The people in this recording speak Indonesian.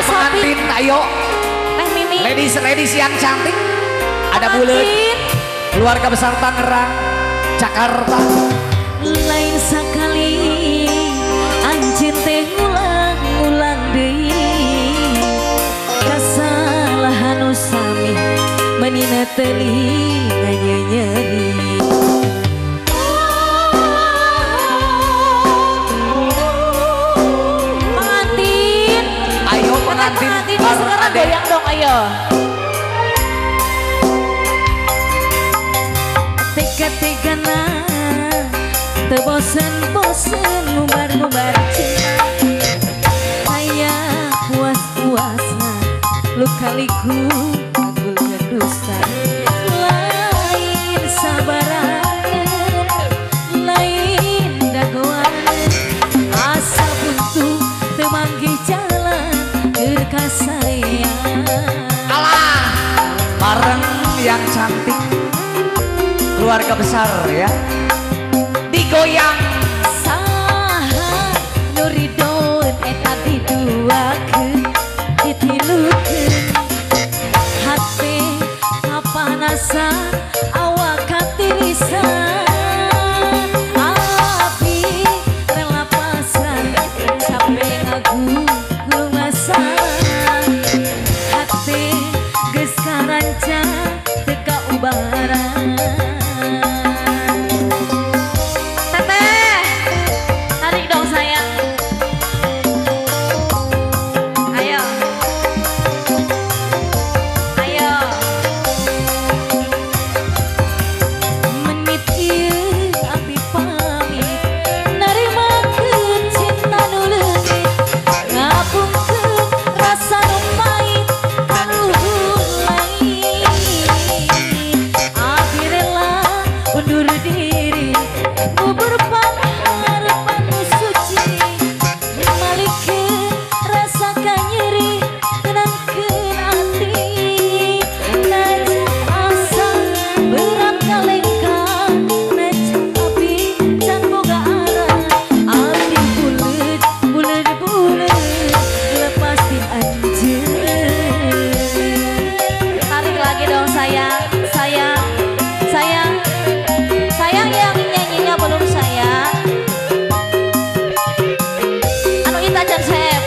pengantin, ayo. Teh Mimi. Ladies yang cantik. Ada bulet. Keluarga besar Tangerang, Jakarta. Lain sekali anjir teh ngulang-ulang deui kasalahan usami menina telinga nyeri. Pengantin, Ayo pengantin, sekarang goyang dong, ayo. Tega-tegana bosen-bosen ngumbar-ngumbar cinta kayak puas-puasna luka-liku agul dusta lain sabaran lain dagoan asa buntu temanggi jalan kerkasayang Alah, bareng yang cantik. Keluarga besar ya. Digoyang saha nuridon eta diduakeun ditilukeun hate kapanasan awak katirisan abi rela pasrah sampe ngagugung masalah hate geus karancang teka ubaran. Sayang yang nyanyinya belum sayang. Anu Ita Jan Sep.